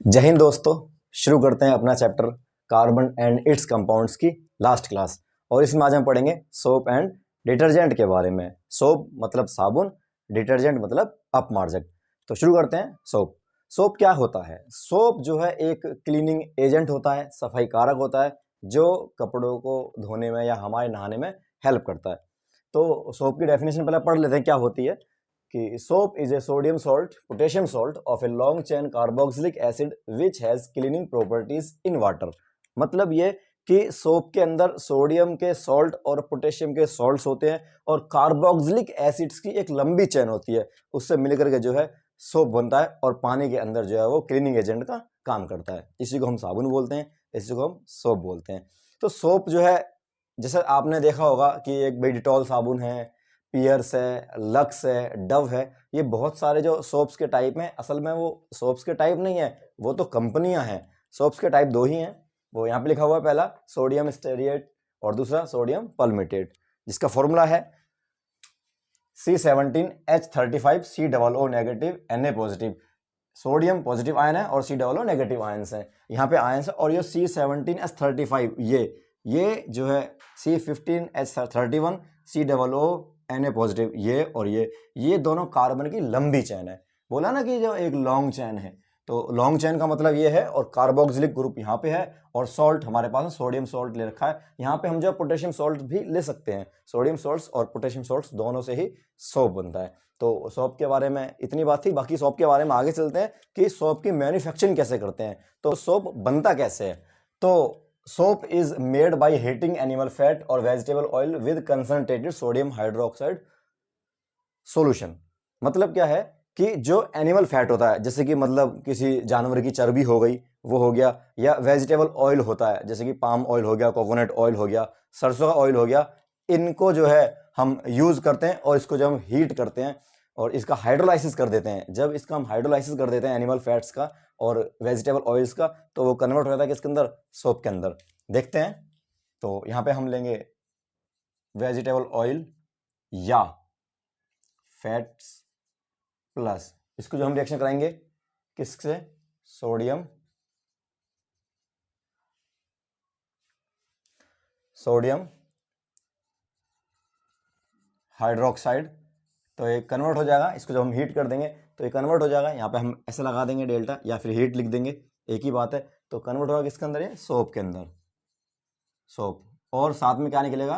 जय हिंद दोस्तों। शुरू करते हैं अपना chapter carbon and it's compounds की लास्ट क्लास। और इसमें आज हम पढ़ेंगे सोप एंड डिटर्जेंट के बारे में। सोप मतलब साबुन, डिटर्जेंट मतलब अपमार्जक। तो शुरू करते हैं। सोप सोप क्या होता है? सोप जो है एक क्लीनिंग एजेंट होता है, सफाई कारक होता है, जो कपड़ों को धोने में या हमारे नहाने में हेल्प करता है। तो सोप की डेफिनेशन पहले पढ़ लेते हैं क्या होती है। कि soap is a sodium salt, potassium salt of a long chain carboxylic acid which has cleaning properties in water. मतलब ये कि सोप के अंदर सोडियम के सॉल्ट और पोटेशियम के सॉल्ट्स होते हैं और कार्बोक्सिलिक एसिड्स की एक लंबी चेन होती है, उससे मिलकर के जो है सोप बनता है और पानी के अंदर जो है वो क्लीनिंग एजेंट का काम करता है। इसी को हम साबुन बोलते हैं, इसी को हम सोप बोलते हैं। तो सोप जो है, जैसे आपने देखा होगा कि एक डिटॉल साबुन है, पियर्स है, लक्स है, डव है, ये बहुत सारे जो सोप्स के टाइप हैं। असल में वो सोप्स के टाइप नहीं है, वो तो कंपनियां हैं। सोप्स के टाइप दो ही हैं, वो यहाँ पे लिखा हुआ है, पहला सोडियम स्टेरिएट और दूसरा सोडियम पल्मेटेट, जिसका फॉर्मूला है C17H35COO negative Na positive. Sodium positive ion है और COO नेगेटिव आयंस हैं, यहाँ पे आयंस है। और ये C17H35 ये जो है C15H31 COO Na पॉजिटिव, ये और ये दोनों कार्बन की लंबी चैन है। बोला ना कि जो एक लॉन्ग चैन है, तो लॉन्ग चैन का मतलब ये है। और कार्बोक्सिलिक ग्रुप यहाँ पे है और सॉल्ट हमारे पास सोडियम सॉल्ट ले रखा है। यहाँ पे हम जो पोटेशियम सॉल्ट भी ले सकते हैं। सोडियम सॉल्ट्स और पोटेशियम सॉल्ट्स दोनों से ही सोप बनता है। तो सोप के बारे में इतनी बात थी। बाकी सोप के बारे में आगे चलते हैं कि सोप की मैन्युफैक्चरिंग कैसे करते हैं। तो सोप बनता कैसे है? तो soap is made by heating animal fat और vegetable oil with concentrated sodium hydroxide solution. मतलब क्या है कि जो एनिमल फैट होता है, जैसे कि मतलब किसी जानवर की चर्बी हो गई, वो हो गया, या वेजिटेबल ऑयल होता है जैसे कि पाम ऑयल हो गया, कोकोनट ऑयल हो गया, सरसों का ऑयल हो गया, इनको जो है हम यूज करते हैं और इसको जब हम हीट करते हैं और इसका हाइड्रोलाइसिस कर देते हैं, जब इसका हम हाइड्रोलाइसिस कर देते हैं एनिमल फैट्स का और वेजिटेबल ऑयल्स का, तो वो कन्वर्ट हो जाता है किसके अंदर? सोप के अंदर। देखते हैं। तो यहाँ पे हम लेंगे वेजिटेबल ऑयल या फैट्स प्लस, इसको जो हम रिएक्शन कराएंगे किससे? Sodium hydroxide. तो ये कन्वर्ट हो जाएगा, इसको जब हम हीट कर देंगे तो ये कन्वर्ट हो जाएगा। यहाँ पे हम ऐसे लगा देंगे डेल्टा, या फिर हीट लिख देंगे, एक ही बात है। तो कन्वर्ट होगा किसके अंदर? ये सोप के अंदर, सोप। और साथ में क्या निकलेगा?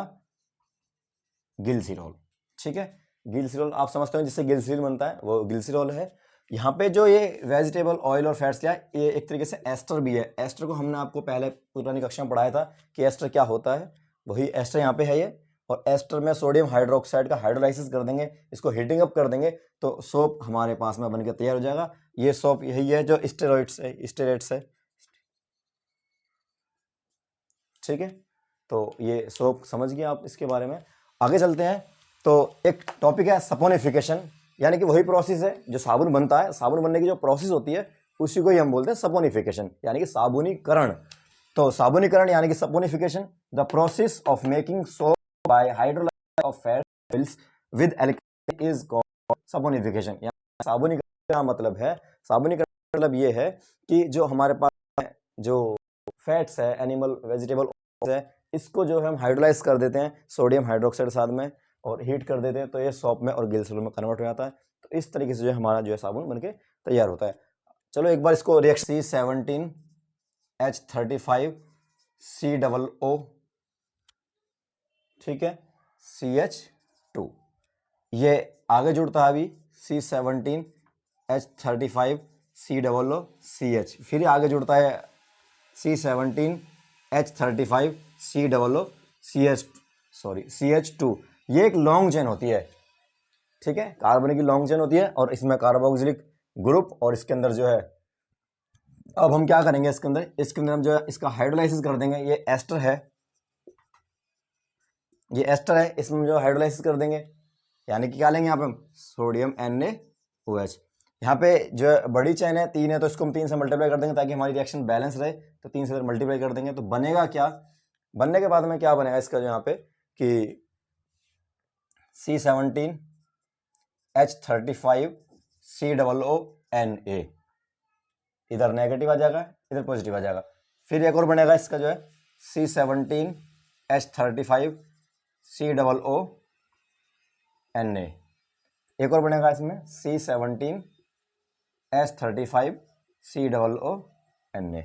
गिल्सिरॉल। ठीक है, गिल्सिरॉल आप समझते हो जिससे गिल्सिरीन बनता है, वो गिल्सिरॉल है। यहाँ पे जो ये वेजिटेबल ऑयल और फैट्स क्या है, ये एक तरीके से एस्टर भी है। एस्टर को हमने आपको पहले पुरानी कक्षा में पढ़ाया था कि एस्टर क्या होता है, वही एस्टर यहाँ पे है ये। और एस्टर में सोडियम हाइड्रोक्साइड का हाइड्रोलाइसिस कर देंगे, इसको हीटिंग अप कर देंगे, तो सोप हमारे पास में बनकर तैयार हो जाएगा। ये सोप यही है जो स्टेरॉइड्स है। ठीक है, तो ये सोप समझ गए आप इसके बारे में। आगे चलते हैं। तो एक टॉपिक है सपोनिफिकेशन, यानी कि वही प्रोसेस है जो साबुन बनता है। साबुन बनने की जो प्रोसेस होती है उसी को ही हम बोलते हैं सपोनिफिकेशन, यानी कि साबुनीकरण। तो साबुनीकरण यानी कि saponification, the process of making soap by hydrolysis of fat oils with alkali is called saponification. साबुनीकरण का मतलब है, साबुनीकरण मतलब ये है कि जो हमारे पास जो फैट्स है, एनिमल वेजिटेबल है, इसको जो है हम हाइड्रोलाइज कर देते हैं सोडियम हाइड्रोक्साइड साथ में और हीट कर देते हैं, तो ये सोप में और गिल्सरोल में कन्वर्ट हो जाता है। तो इस तरीके से जो हमारा जो है साबुन बनके तैयार होता है। चलो एक बार इसको रिएक्शन C17H35COO, ठीक है, CH2, ये आगे जुड़ता है अभी C17H35COOCH, फिर आगे जुड़ता है C17H35COOCH2। ये एक लॉन्ग चेन होती है, ठीक है, कार्बन की लॉन्ग चेन होती है और इसमें कार्बोक्सिलिक ग्रुप, और इसके अंदर जो है अब हम क्या करेंगे, इसके अंदर हम जो है इसका हाइड्रोलाइसिस कर देंगे। ये एस्टर है, ये एस्टर है, इसमें जो हाइड्रोलाइसिस कर देंगे, यानी कि क्या लेंगे यहाँ पे हम? Sodium NaOH। यहाँ पे जो बड़ी चेन है 3 है, तो इसको हम 3 से मल्टीप्लाई कर देंगे ताकि हमारी रिएक्शन बैलेंस रहे। तो 3 से मल्टीप्लाई कर देंगे तो बनेगा क्या? बनने के बाद में क्या बनेगा इसका जो यहाँ पे कि C17H35COONA, इधर नेगेटिव आ जाएगा, इधर पॉजिटिव आ जाएगा। फिर एक और बनेगा इसका जो है C17H35 COONA। एक और बनेगा इसमें C17H35 COONA।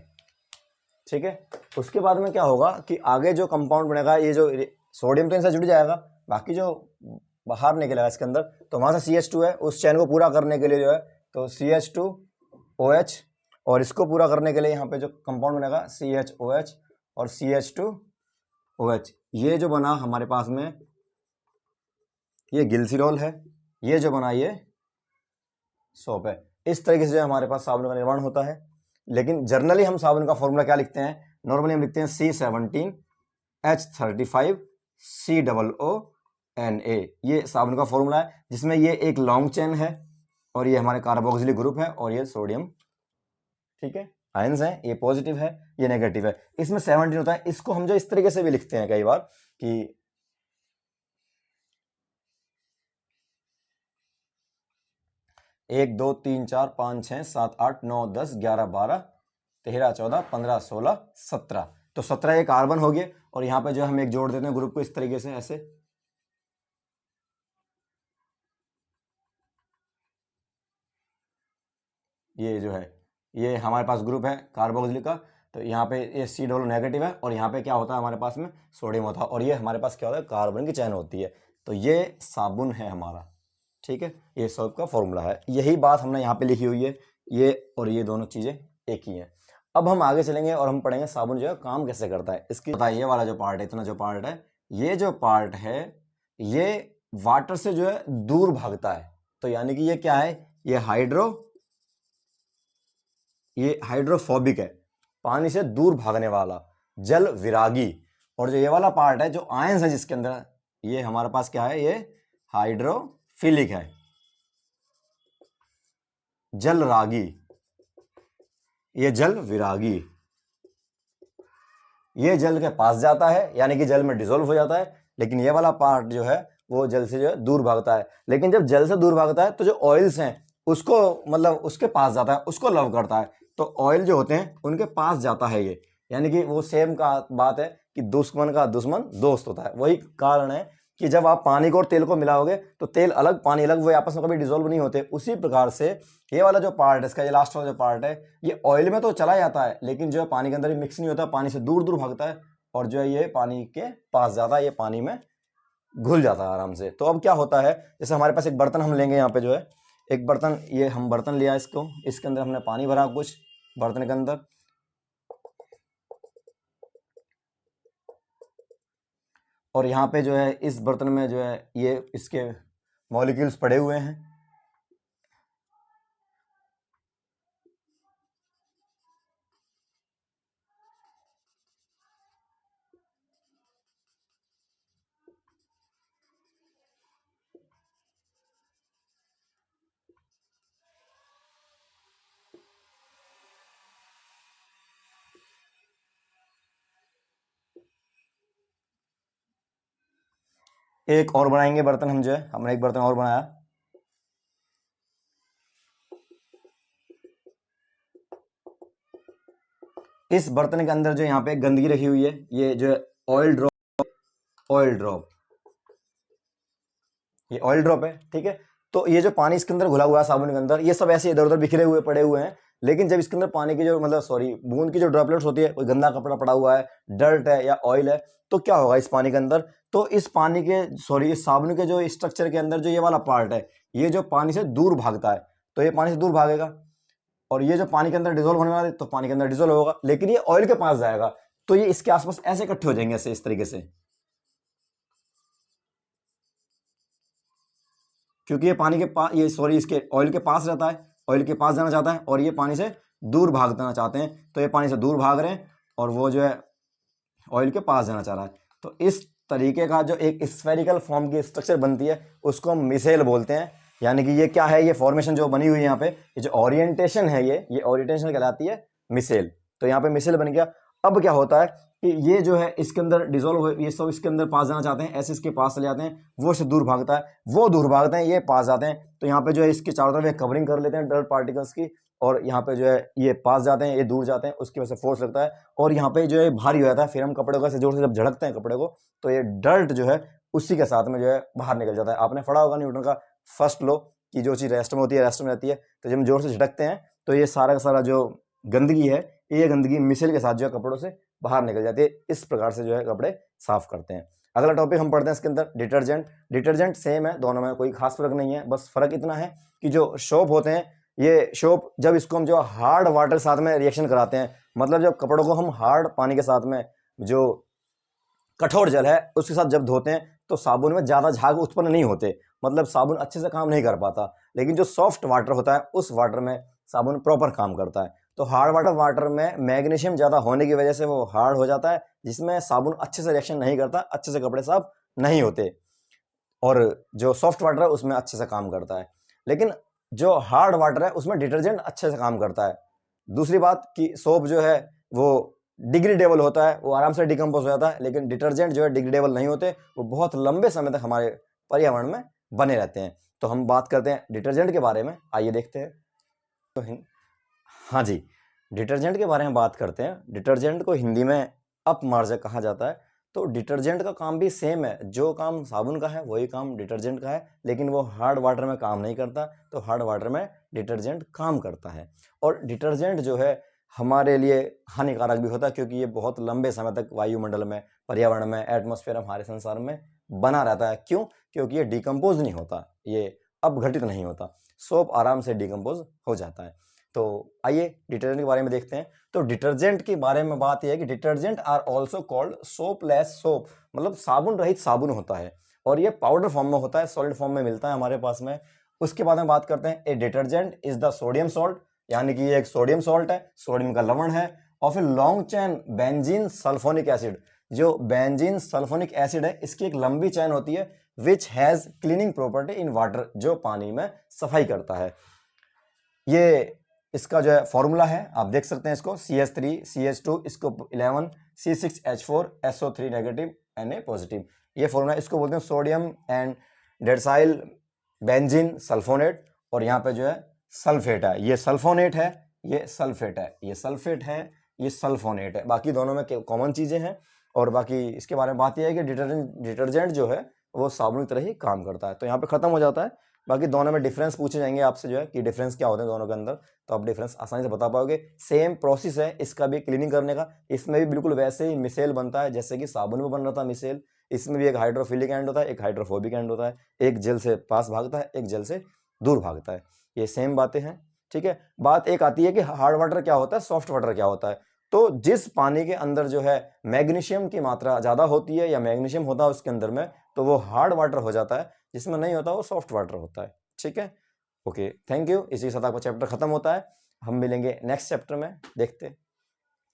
ठीक है। उसके बाद में क्या होगा कि आगे जो कंपाउंड बनेगा, ये जो सोडियम तो इनसे जुड़ जाएगा, बाकी जो बाहर निकलेगा इसके अंदर, तो वहाँ से CH2 है, उस चैन को पूरा करने के लिए जो है तो CH2OH, और इसको पूरा करने के लिए यहाँ पे जो कंपाउंड बनेगा CHOH और CH2OH। ये जो बना हमारे पास में ये ग्लिसरॉल है, ये जो बना ये सोप है। इस तरीके से हमारे पास साबुन का निर्माण होता है। लेकिन जर्नली हम साबुन का फॉर्मूला क्या लिखते हैं? नॉर्मली हम लिखते हैं C17H35 COONA। ये साबुन का फॉर्मूला है, जिसमें ये एक लॉन्ग चेन है और ये हमारे कार्बोक्सिलिक ग्रुप है और ये सोडियम, ठीक है, आयंस हैं। ये पॉजिटिव है, ये नेगेटिव है। इसमें 17 होता है। इसको हम जो इस तरीके से भी लिखते हैं कई बार कि 1 2 3 4 5 6 7 8 9 10 11 12 13 14 15 16 17, तो 17 ये कार्बन हो गए। और यहाँ पे जो हम एक जोड़ देते हैं ग्रुप को इस तरीके से, ऐसे। ये जो है ये हमारे पास ग्रुप है कार्बोक्सिलिक का, तो यहाँ पे ये C डबल नेगेटिव है और यहाँ पे क्या होता है हमारे पास में सोडियम होता है, और ये हमारे पास क्या होता है कार्बन की चैन होती है। तो ये साबुन है हमारा, ठीक है। ये सोप का फॉर्मूला है। यही बात हमने यहाँ पे लिखी हुई है, ये और ये दोनों चीज़ें एक ही हैं। अब हम आगे चलेंगे और हम पढ़ेंगे साबुन जो है काम कैसे करता है। इसकी पता है, ये वाला जो पार्ट है, इतना जो पार्ट है, ये जो पार्ट है ये वाटर से जो है दूर भागता है। तो यानी कि ये क्या है, ये हाइड्रोफोबिक है, पानी से दूर भागने वाला, जल विरागी। और जो ये वाला पार्ट है, जो आयंस है जिसके अंदर, ये हमारे पास क्या है, ये हाइड्रोफिलिक है, जल रागी, ये जल विरागी। ये जल के पास जाता है, यानी कि जल में डिसॉल्व हो जाता है। लेकिन ये वाला पार्ट जो है वो जल से जो है दूर भागता है। लेकिन जब जल से दूर भागता है तो जो ऑयल्स हैं उसको, मतलब उसके पास जाता है, उसको लव करता है। तो ऑयल जो होते हैं उनके पास जाता है ये, यानी कि वो सेम का बात है कि दुश्मन का दुश्मन दोस्त होता है। वही कारण है कि जब आप पानी को और तेल को मिलाओगे तो तेल अलग पानी अलग, वो आपस में कभी डिसॉल्व नहीं होते। उसी प्रकार से ये वाला जो पार्ट है इसका, ये लास्ट वाला जो पार्ट है, ये ऑयल में तो चला जाता है लेकिन जो है पानी के अंदर भी मिक्स नहीं होता, पानी से दूर दूर भागता है और जो है ये पानी के पास जाता है, ये पानी में घुल जाता है आराम से। तो अब क्या होता है, जैसे हमारे पास एक बर्तन हम लेंगे, यहाँ पे जो है एक बर्तन, ये हम बर्तन लिया इसको, इसके अंदर हमने पानी भरा कुछ बर्तन के अंदर, और यहाँ पे जो है इस बर्तन में जो है ये इसके मॉलिक्यूल्स पड़े हुए हैं। एक और बनाएंगे बर्तन हम, जो है हमने एक बर्तन और बनाया। इस बर्तन के अंदर जो यहाँ पे गंदगी रखी हुई है, ये जो है ऑयल ड्रॉप, ये ऑयल ड्रॉप है, ठीक है। तो ये जो पानी इसके अंदर घुला हुआ है साबुन के अंदर, ये सब ऐसे इधर उधर बिखरे हुए पड़े हुए हैं। लेकिन जब इसके अंदर पानी की जो बूंद की जो ड्रॉपलेट्स होती है, कोई गंदा कपड़ा पड़ा हुआ है, डर्ट है या ऑयल है, तो क्या होगा इस पानी के अंदर, तो इस पानी के इस साबुन के जो स्ट्रक्चर के अंदर जो ये वाला पार्ट है, ये जो पानी से दूर भागता है, तो ये पानी से दूर भागेगा। और ये जो पानी के अंदर डिसॉल्व होने वाला है, तो पानी के अंदर डिसॉल्व होगा, लेकिन ये ऑयल के पास जाएगा, तो ये इसके आसपास ऐसे इकट्ठे हो जाएंगे, ऐसे इस तरीके से, क्योंकि ये पानी के पास, इसके ऑयल के पास रहता है, ऑयल के पास जाना चाहता है, और ये पानी से दूर भागना चाहते हैं, तो ये पानी से दूर भाग रहे हैं और वो जो है ऑयल के पास जाना चाह रहा है। तो इस तरीके का जो एक स्फेरिकल फॉर्म की स्ट्रक्चर बनती है उसको हम मिसेल बोलते हैं। यानी कि ये क्या है, ये फॉर्मेशन जो बनी हुई है यहाँ पे, ये जो ओरिएंटेशन है, ये ओरिएंटेशन कहलाती है मिसेल। तो यहाँ पे मिसेल बन गया। अब क्या होता है कि ये जो है इसके अंदर डिसॉल्व हो, ये सब इसके अंदर पास जाना चाहते हैं, ऐसे इसके पास चले जाते हैं, वो इससे दूर भागता है, वो दूर भागते हैं, ये पास जाते हैं। तो यहाँ पे जो है इसके चारों तरफ एक कवरिंग कर लेते हैं डर्ट पार्टिकल्स की, और यहाँ पे जो है ये पास जाते हैं, ये दूर जाते हैं, उसकी वजह से फोर्स लगता है और यहाँ पे जो है भारी हो जाता है। फिर हम कपड़े को ऐसे जोर से जब झड़कते हैं कपड़े को, तो ये डर्ट जो है उसी के साथ में जो है बाहर निकल जाता है। आपने पढ़ा होगा न्यूटन का फर्स्ट लॉ कि जो चीज़ रेस्ट में होती है रेस्ट में रहती है। तो जब हम जोर से झटकते हैं तो ये सारा का सारा जो गंदगी है, ये गंदगी मिसल के साथ जो है कपड़ों से बाहर निकल जाती है। इस प्रकार से जो है कपड़े साफ करते हैं। अगला टॉपिक हम पढ़ते हैं इसके अंदर डिटर्जेंट। डिटर्जेंट सेम है, दोनों में कोई खास फर्क नहीं है, बस फर्क इतना है कि जो सोप होते हैं, ये सोप जब इसको हम जो हार्ड वाटर साथ में रिएक्शन कराते हैं, मतलब जब कपड़ों को हम हार्ड पानी के साथ में जो कठोर जल है उसके साथ जब धोते हैं तो साबुन में ज़्यादा झाग उत्पन्न नहीं होते, मतलब साबुन अच्छे से काम नहीं कर पाता। लेकिन जो सॉफ्ट वाटर होता है उस वाटर में साबुन प्रॉपर काम करता है। तो हार्ड वाटर में मैग्नीशियम ज़्यादा होने की वजह से वो हार्ड हो जाता है, जिसमें साबुन अच्छे से रिएक्शन नहीं करता, अच्छे से कपड़े साफ नहीं होते। और जो सॉफ्ट वाटर है उसमें अच्छे से काम करता है। लेकिन जो हार्ड वाटर है उसमें डिटर्जेंट अच्छे से काम करता है। दूसरी बात कि सोप जो है वो डिग्रेडेबल होता है, वो आराम से डिकम्पोज हो जाता है, लेकिन डिटर्जेंट जो है डिग्रेडेबल नहीं होते, वो बहुत लंबे समय तक हमारे पर्यावरण में बने रहते हैं। तो हम बात करते हैं डिटर्जेंट के बारे में, आइए देखते हैं। तो हाँ जी, डिटर्जेंट के बारे में बात करते हैं। डिटर्जेंट को हिंदी में अपमार्जक कहा जाता है। तो डिटर्जेंट का काम भी सेम है, जो काम साबुन का है वही काम डिटर्जेंट का है, लेकिन वो हार्ड वाटर में काम नहीं करता, तो हार्ड वाटर में डिटर्जेंट काम करता है। और डिटर्जेंट जो है हमारे लिए हानिकारक भी होता है, क्योंकि ये बहुत लंबे समय तक वायुमंडल में, पर्यावरण में, एटमॉस्फेयर हमारे संसार में बना रहता है। क्यों? क्योंकि ये डिकम्पोज नहीं होता, ये अपघटित नहीं होता। सोप आराम से डिकम्पोज हो जाता है। तो आइए डिटर्जेंट के बारे में देखते हैं। तो डिटर्जेंट के बारे में बात यह है कि detergent are also called soapless soap, मतलब साबुन रहित साबुन होता है, और ये पाउडर फॉर्म में होता है, सॉलिड फॉर्म में मिलता है हमारे पास में। उसके बाद में बात करते हैं a detergent is the sodium salt, यानी कि ये एक सोडियम सॉल्ट है, सोडियम का लवण है। और फिर long chain benzene sulphonic acid, जो बेंजीन सल्फोनिक एसिड है इसकी एक लंबी चैन होती है, which has cleaning property in water, जो पानी में सफाई करता है। ये इसका जो है फॉर्मूला है, आप देख सकते हैं इसको, CH3 CH2 इसको 11 C6H4 SO3 negative Na positive, ये फॉर्मूला। इसको बोलते हैं sodium and decyl benzene sulphonate, और यहाँ पे जो है सल्फेट है, ये सल्फोनेट है, ये सल्फेट है, ये सल्फेट है, ये सल्फोनेट है। बाकी दोनों में कॉमन चीजें हैं। और बाकी इसके बारे में बात यह है कि डिटर्जेंट जो है वो साबुन की तरह ही काम करता है। तो यहाँ पे खत्म हो जाता है। बाकी दोनों में डिफरेंस पूछे जाएंगे आपसे जो है कि डिफरेंस क्या होते हैं दोनों के अंदर, तो आप डिफरेंस आसानी से बता पाओगे। सेम प्रोसेस है इसका भी क्लीनिंग करने का, इसमें भी बिल्कुल वैसे ही मिसेल बनता है जैसे कि साबुन में बन रहा था मिसेल। इसमें भी एक हाइड्रोफिलिक एंड होता है, एक हाइड्रोफोबिक एंड होता है, एक जेल से पास भागता है, एक जेल से दूर भागता है। ये सेम बातें हैं, ठीक है। बात एक आती है कि हार्ड वाटर क्या होता है, सॉफ्ट वाटर क्या होता है। तो जिस पानी के अंदर जो है मैग्नीशियम की मात्रा ज्यादा होती है या मैग्नीशियम होता है उसके अंदर में, तो वो हार्ड वाटर हो जाता है, जिसमें नहीं होता वो सॉफ्ट वाटर होता है, ठीक है। Okay, thank you. इसी के साथ आपका चैप्टर खत्म होता है। हम मिलेंगे नेक्स्ट चैप्टर में, देखते हैं।